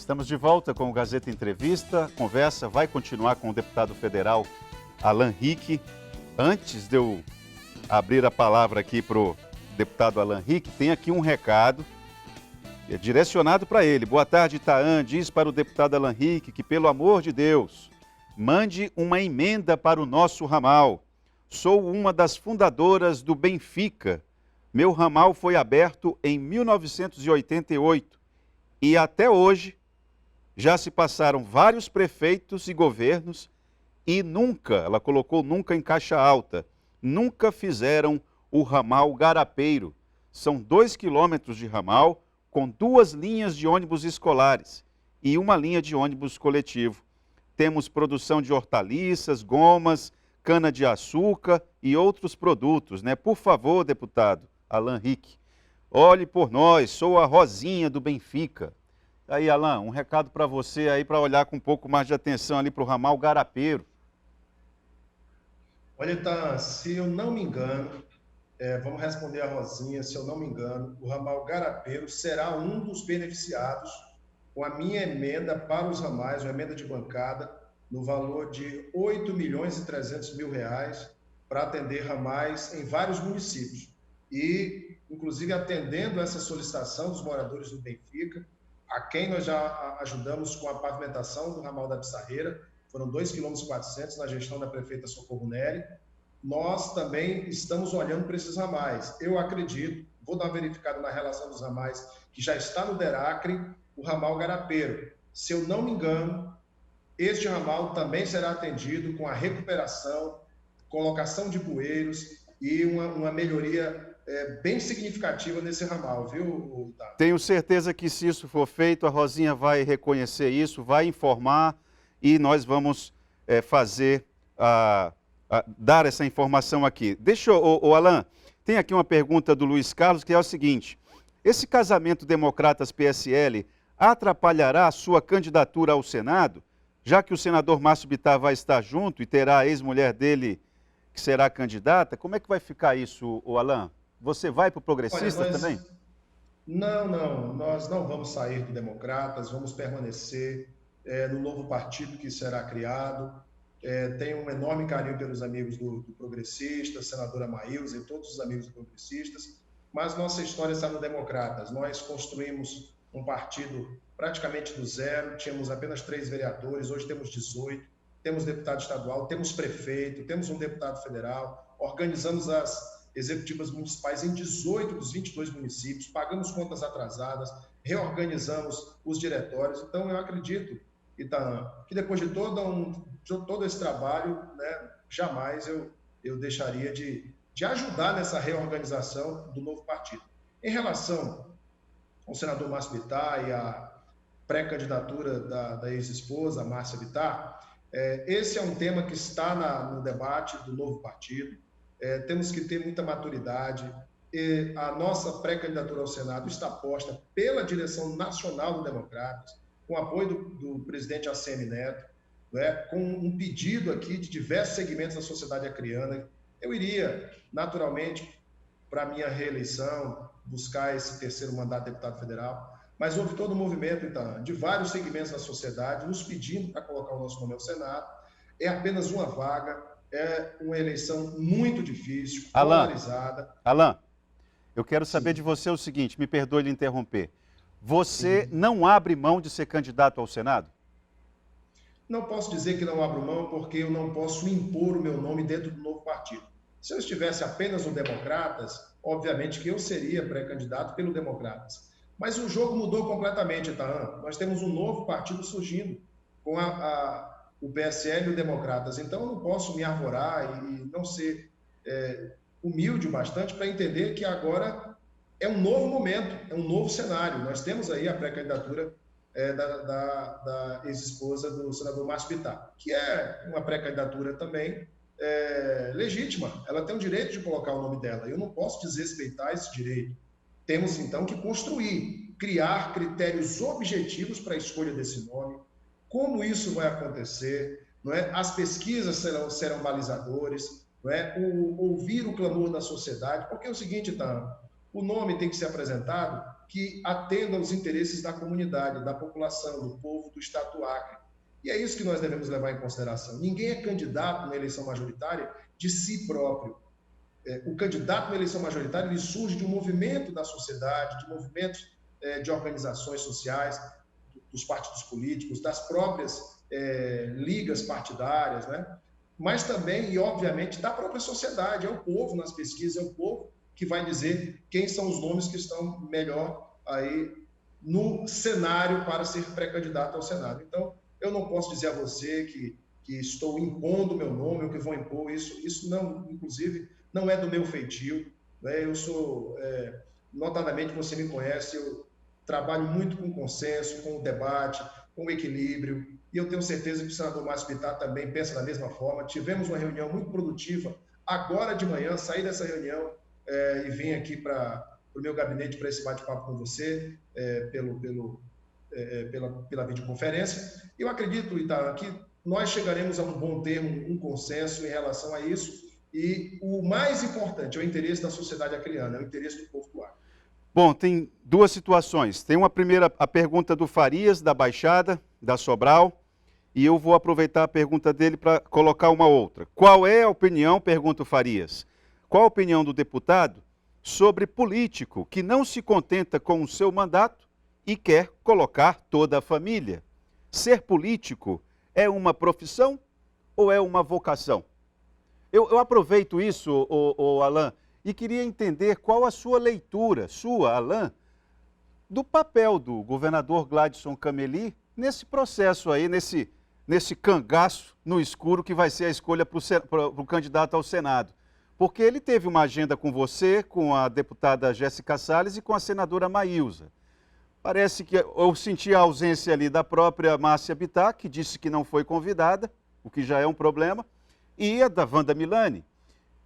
Estamos de volta com o Gazeta Entrevista. A conversa vai continuar com o deputado federal Alan Rick. Antes de eu abrir a palavra aqui para o deputado Alan Rick, tem aqui um recado direcionado para ele. Boa tarde, Itaã. Diz para o deputado Alan Rick que, pelo amor de Deus, mande uma emenda para o nosso ramal. Sou uma das fundadoras do Benfica. Meu ramal foi aberto em 1988 e até hoje já se passaram vários prefeitos e governos e nunca, ela colocou nunca em caixa alta, nunca fizeram o ramal Garapeiro. São 2 quilômetros de ramal com 2 linhas de ônibus escolares e 1 linha de ônibus coletivo. Temos produção de hortaliças, gomas, cana-de-açúcar e outros produtos, né? Por favor, deputado Alan Rick, olhe por nós, sou a Rosinha do Benfica. Aí, Alan, um recado para você aí, para olhar com um pouco mais de atenção ali para o ramal Garapeiro. Olha, Itaã, se eu não me engano, vamos responder a Rosinha, se eu não me engano, o ramal Garapeiro será um dos beneficiados com a minha emenda para os ramais, uma emenda de bancada, no valor de R$ 8.300.000 para atender ramais em vários municípios. E, inclusive, atendendo essa solicitação dos moradores do Benfica, a quem nós já ajudamos com a pavimentação do ramal da Pissarreira, foram 2,4 km na gestão da prefeita Socorro Nery. Nós também estamos olhando para esses ramais. Eu acredito, vou dar uma verificada na relação dos ramais, que já está no DERACRE, o ramal Garapeiro. Se eu não me engano, este ramal também será atendido com a recuperação, colocação de bueiros e uma melhoria bem significativa nesse ramal, viu, Otávio? Tenho certeza que se isso for feito, a Rosinha vai reconhecer isso, vai informar e nós vamos dar essa informação aqui. Deixa eu, Alan, tem aqui uma pergunta do Luiz Carlos, que é o seguinte: esse casamento Democratas-PSL atrapalhará a sua candidatura ao Senado, já que o senador Márcio Bittar vai estar junto e terá a ex-mulher dele que será candidata? Como é que vai ficar isso, Alan? Você vai para o Progressista também? Não, nós não vamos sair do Democratas, vamos permanecer no novo partido que será criado. Tenho um enorme carinho pelos amigos do Progressista, senadora Maílza e todos os amigos do Progressistas, mas nossa história está no Democratas. Nós construímos um partido praticamente do zero, tínhamos apenas 3 vereadores, hoje temos 18, temos deputado estadual, temos prefeito, temos um deputado federal, organizamos as executivas municipais em 18 dos 22 municípios, pagamos contas atrasadas, reorganizamos os diretórios. Então, eu acredito, Itaã, que depois de todo esse trabalho, né, jamais eu deixaria de ajudar nessa reorganização do novo partido. Em relação ao senador Márcio Bittar e a pré-candidatura da ex-esposa, Márcia Bittar, esse é um tema que está no debate do novo partido. Temos que ter muita maturidade. A nossa pré-candidatura ao Senado está posta pela direção nacional do Democratas, com apoio do presidente ACM Neto, né, com um pedido aqui de diversos segmentos da sociedade acreana. Eu iria, naturalmente, para a minha reeleição, buscar esse 3º mandato de deputado federal, mas houve todo um movimento, então, de vários segmentos da sociedade nos pedindo para colocar o nosso nome ao Senado. É apenas uma vaga, é uma eleição muito difícil, polarizada. Alan, eu quero saber de você o seguinte, me perdoe lhe interromper. Você não abre mão de ser candidato ao Senado? Não posso dizer que não abro mão, porque eu não posso impor o meu nome dentro do novo partido. Se eu estivesse apenas no Democratas, obviamente que eu seria pré-candidato pelo Democratas. Mas o jogo mudou completamente, Itaã. Nós temos um novo partido surgindo, com o PSL e o Democratas. Então, eu não posso me arvorar e não ser humilde bastante para entender que agora é um novo momento, é um novo cenário. Nós temos aí a pré-candidatura da ex-esposa do senador Márcio Bittar, que é uma pré-candidatura também legítima. Ela tem o direito de colocar o nome dela. Eu não posso desrespeitar esse direito. Temos, então, que construir, criar critérios objetivos para a escolha desse nome, como isso vai acontecer, não é? As pesquisas serão balizadores, não é? Ouvir o clamor da sociedade, porque é o seguinte, tá? O nome tem que ser apresentado que atenda aos interesses da comunidade, da população, do povo do Estado do Acre. E é isso que nós devemos levar em consideração. Ninguém é candidato na eleição majoritária de si próprio. O candidato na eleição majoritária ele surge de um movimento da sociedade, de movimentos de organizações sociais, dos partidos políticos, das próprias ligas partidárias, né? Mas também, e obviamente, da própria sociedade. É o povo nas pesquisas, é o povo que vai dizer quem são os nomes que estão melhor aí no cenário para ser pré-candidato ao Senado. Então, eu não posso dizer a você que estou impondo o meu nome ou que vou impor isso não, inclusive, não é do meu feitio, né? Eu sou, notadamente, você me conhece, eu trabalho muito com consenso, com o debate, com o equilíbrio, e eu tenho certeza que o senador Márcio Bittar também pensa da mesma forma. Tivemos uma reunião muito produtiva agora de manhã, saí dessa reunião e vim aqui para o meu gabinete para esse bate-papo com você, pela videoconferência. Eu acredito, Ita, que nós chegaremos a um bom termo, um consenso em relação a isso, e o mais importante é o interesse da sociedade acreana, é o interesse do povo do Acre. Bom, tem duas situações. Tem uma primeira, a pergunta do Farias, da Baixada, da Sobral, e eu vou aproveitar a pergunta dele para colocar uma outra. Qual é a opinião, pergunta o Farias, qual a opinião do deputado sobre político que não se contenta com o seu mandato e quer colocar toda a família? Ser político é uma profissão ou é uma vocação? Eu aproveito isso, Alain, e queria entender qual a sua leitura, Alain, do papel do governador Gladson Cameli nesse processo aí, nesse cangaço no escuro que vai ser a escolha para o candidato ao Senado. Porque ele teve uma agenda com você, com a deputada Jéssica Salles e com a senadora Maílza. Parece que eu senti a ausência ali da própria Márcia Bittar, que disse que não foi convidada, o que já é um problema, e a da Wanda Milani.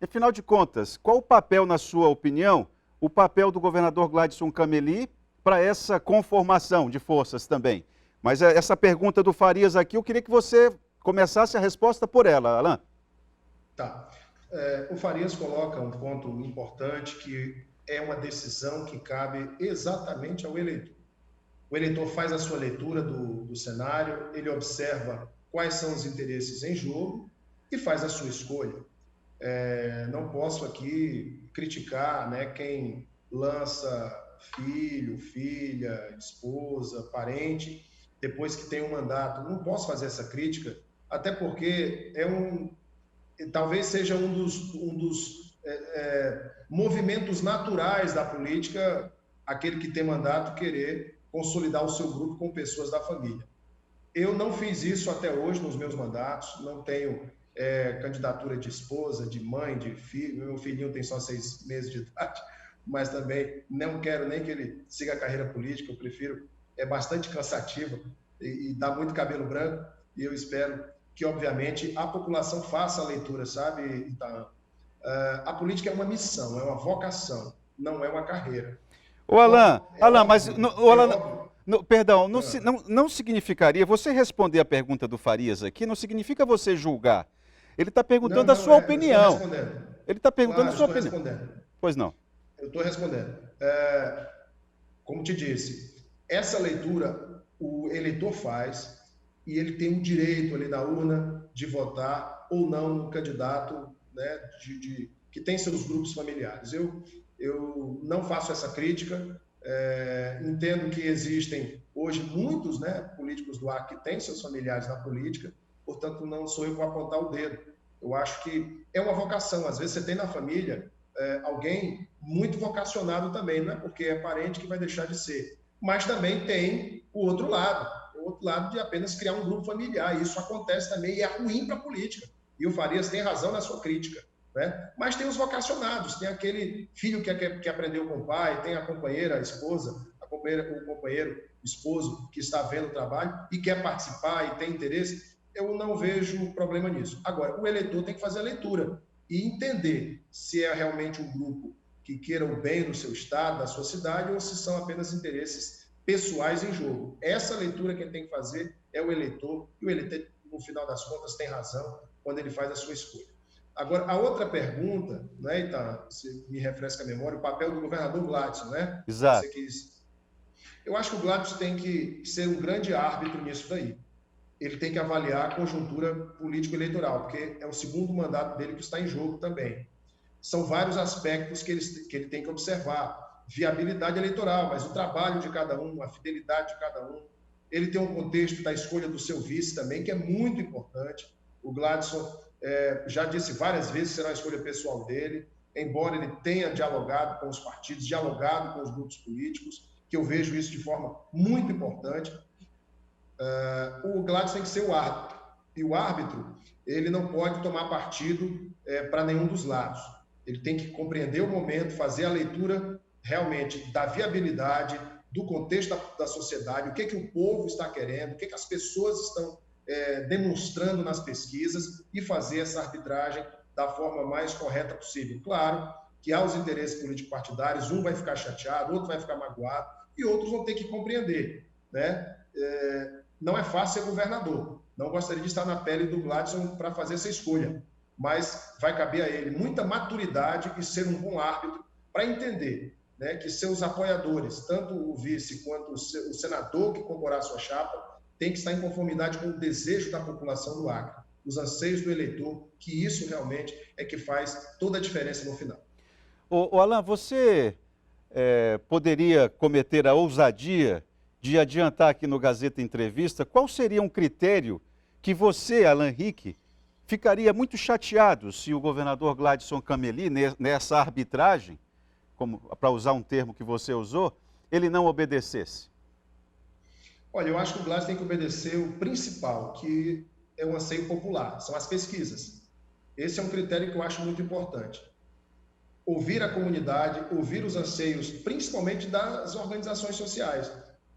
Afinal de contas, qual o papel, na sua opinião, o papel do governador Gladson Cameli para essa conformação de forças também? Mas essa pergunta do Farias aqui, eu queria que você começasse a resposta por ela, Alain. Tá. O Farias coloca um ponto importante, que é uma decisão que cabe exatamente ao eleitor. O eleitor faz a sua leitura do cenário, ele observa quais são os interesses em jogo e faz a sua escolha. Não posso aqui criticar, né, quem lança filho, filha, esposa, parente, depois que tem um mandato. Não posso fazer essa crítica, até porque talvez seja um dos movimentos naturais da política, aquele que tem mandato querer consolidar o seu grupo com pessoas da família. Eu não fiz isso até hoje nos meus mandatos, não tenho candidatura de esposa, de mãe, de filho. Meu filhinho tem só 6 meses de idade, mas também não quero nem que ele siga a carreira política, eu prefiro, é bastante cansativa e dá muito cabelo branco, e eu espero que, obviamente, a população faça a leitura, sabe, Itaã? A política é uma missão, é uma vocação, não é uma carreira. Ô, Alain, perdão, não significaria, você responder a pergunta do Farias aqui, não significa você julgar. Ele está perguntando a sua opinião. Ele está perguntando a sua opinião. Respondendo. Pois não. Eu estou respondendo. Como te disse, essa leitura o eleitor faz e ele tem o direito ali na urna de votar ou não no candidato, né, que tem seus grupos familiares. Eu não faço essa crítica. Entendo que existem hoje muitos, né, políticos do Acre que têm seus familiares na política, portanto não sou eu que vou apontar o dedo. Eu acho que é uma vocação. Às vezes você tem na família alguém muito vocacionado também, não é porque é parente que vai deixar de ser. Mas também tem o outro lado de apenas criar um grupo familiar. Isso acontece também e é ruim para a política. E o Farias tem razão na sua crítica, né? Mas tem os vocacionados, tem aquele filho que aprendeu com o pai, tem a companheira, a esposa, o companheiro, o esposo que está vendo o trabalho e quer participar e tem interesse. Eu não vejo problema nisso. Agora, o eleitor tem que fazer a leitura e entender se é realmente um grupo que queira o bem do seu estado, da sua cidade, ou se são apenas interesses pessoais em jogo. Essa leitura quem tem que fazer é o eleitor, e o eleitor, no final das contas, tem razão quando ele faz a sua escolha. Agora, a outra pergunta, né, Ita, se me refresca a memória, o papel do governador Gladson, né? Exato. Eu acho que o Gladson tem que ser um grande árbitro nisso daí. Ele tem que avaliar a conjuntura político-eleitoral, porque é o segundo mandato dele que está em jogo também. São vários aspectos que ele tem que observar. Viabilidade eleitoral, mas o trabalho de cada um, a fidelidade de cada um. Ele tem um contexto da escolha do seu vice também, que é muito importante. O Gladson já disse várias vezes que será uma escolha pessoal dele, embora ele tenha dialogado com os partidos, dialogado com os grupos políticos, que eu vejo isso de forma muito importante. O Gladson tem que ser o árbitro. E o árbitro, ele não pode tomar partido para nenhum dos lados. Ele tem que compreender o momento, fazer a leitura realmente da viabilidade, do contexto da sociedade, o que o povo está querendo, o que as pessoas estão demonstrando nas pesquisas e fazer essa arbitragem da forma mais correta possível. Claro que há os interesses político-partidários, um vai ficar chateado, outro vai ficar magoado e outros vão ter que compreender, né? Não é fácil ser governador. Não gostaria de estar na pele do Gladson para fazer essa escolha, mas vai caber a ele muita maturidade e ser um bom árbitro para entender, né, que seus apoiadores, tanto o vice quanto o senador que comporá a sua chapa, tem que estar em conformidade com o desejo da população do Acre, os anseios do eleitor, que isso realmente é que faz toda a diferença no final. Alan, você poderia cometer a ousadia de adiantar aqui no Gazeta Entrevista qual seria um critério que você, Alan Rick, ficaria muito chateado se o governador Gladson Cameli, nessa arbitragem, para usar um termo que você usou, ele não obedecesse? Olha, eu acho que o Gladson tem que obedecer o principal, que é o anseio popular, são as pesquisas. Esse é um critério que eu acho muito importante. Ouvir a comunidade, ouvir os anseios, principalmente das organizações sociais.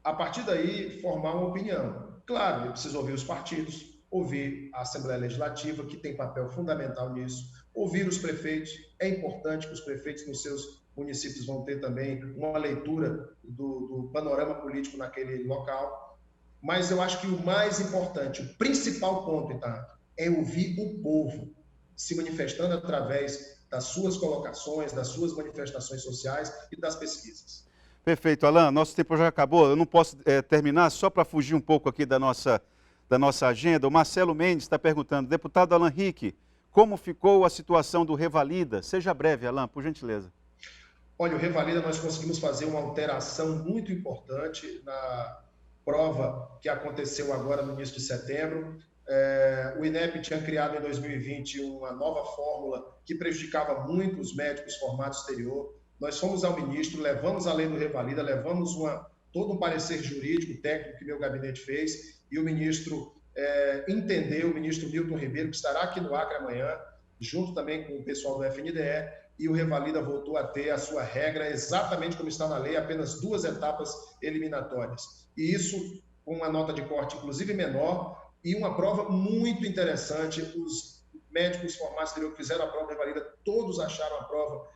A partir daí, formar uma opinião. Claro, eu preciso ouvir os partidos, ouvir a Assembleia Legislativa, que tem papel fundamental nisso, ouvir os prefeitos. É importante que os prefeitos nos seus municípios vão ter também uma leitura do panorama político naquele local. Mas eu acho que o mais importante, o principal ponto, então, é ouvir o povo se manifestando através das suas colocações, das suas manifestações sociais e das pesquisas. Perfeito, Alan, nosso tempo já acabou. Eu não posso terminar só para fugir um pouco aqui da nossa agenda. O Marcelo Mendes está perguntando, deputado Alan Rick, como ficou a situação do Revalida? Seja breve, Alan, por gentileza. Olha, o Revalida nós conseguimos fazer uma alteração muito importante na prova que aconteceu agora no início de setembro. O INEP tinha criado em 2020 uma nova fórmula que prejudicava muito os médicos formados no exterior. Nós fomos ao ministro, levamos a lei do Revalida, levamos todo um parecer jurídico, técnico que meu gabinete fez, e o ministro entendeu, o ministro Milton Ribeiro, que estará aqui no Acre amanhã, junto também com o pessoal do FNDE, e o Revalida voltou a ter a sua regra exatamente como está na lei, apenas 2 etapas eliminatórias. E isso com uma nota de corte, inclusive menor, e uma prova muito interessante. Os médicos formados que fizeram a prova do Revalida, todos acharam a prova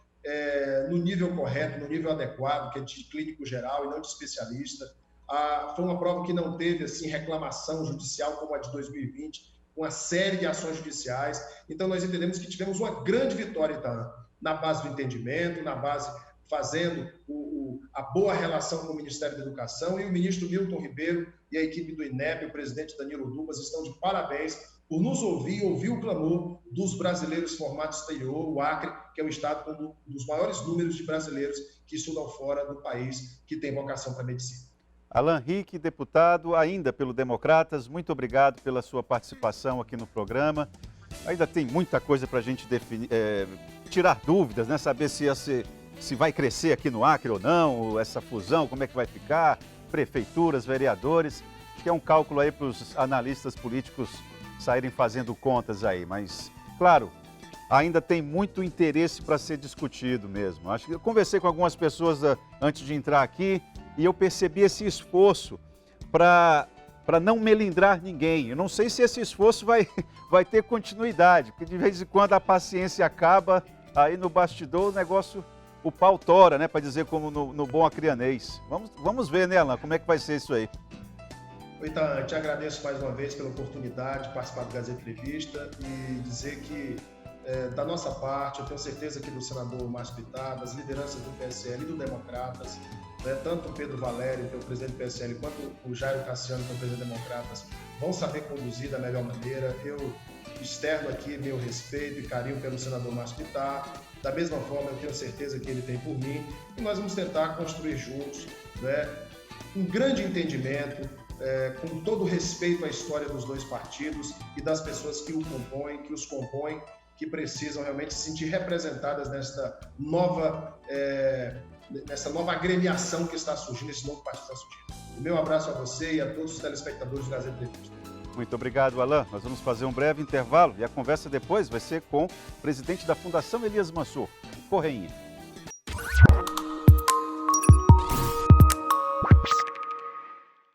no nível correto, no nível adequado, que é de clínico geral e não de especialista. Foi uma prova que não teve assim, reclamação judicial como a de 2020, uma série de ações judiciais. Então, nós entendemos que tivemos uma grande vitória, Itaã, na base do entendimento, na base fazendo a boa relação com o Ministério da Educação, e o ministro Milton Ribeiro e a equipe do INEP, o presidente Danilo Dubas, estão de parabéns por nos ouvir o clamor dos brasileiros formados no exterior, o Acre, que é o estado com um dos maiores números de brasileiros que estudam fora do país, que tem vocação para a medicina. Alan Rick, deputado, ainda pelo Democratas, muito obrigado pela sua participação aqui no programa. Ainda tem muita coisa para a gente definir, tirar dúvidas, né? Saber se vai crescer aqui no Acre ou não, essa fusão, como é que vai ficar, prefeituras, vereadores. Acho que é um cálculo aí para os analistas políticos saírem fazendo contas aí, mas, claro, ainda tem muito interesse para ser discutido mesmo. Acho que eu conversei com algumas pessoas antes de entrar aqui e eu percebi esse esforço para não melindrar ninguém. Eu não sei se esse esforço vai ter continuidade, porque de vez em quando a paciência acaba, aí no bastidor o negócio, o pau tora, né, para dizer como no bom acreanês. Vamos ver, né, Alan, como é que vai ser isso aí. Então, eu te agradeço mais uma vez pela oportunidade de participar do Gazeta Entrevista e dizer que da nossa parte, eu tenho certeza que do senador Márcio Pitar, das lideranças do PSL e do Democratas, né, tanto o Pedro Valério, que é o presidente do PSL, quanto o Jairo Cassiano, que é o presidente do Democratas, vão saber conduzir da melhor maneira. Eu externo aqui meu respeito e carinho pelo senador Márcio Pitar, da mesma forma eu tenho certeza que ele tem por mim, e nós vamos tentar construir juntos, né, um grande entendimento, com todo o respeito à história dos dois partidos e das pessoas que os compõem, que precisam realmente se sentir representadas nessa nova agremiação que está surgindo, esse novo partido está surgindo. O meu abraço a você e a todos os telespectadores do Gazeta Entrevista. Muito obrigado, Alain. Nós vamos fazer um breve intervalo e a conversa depois vai ser com o presidente da Fundação Elias Mansur, Correinha.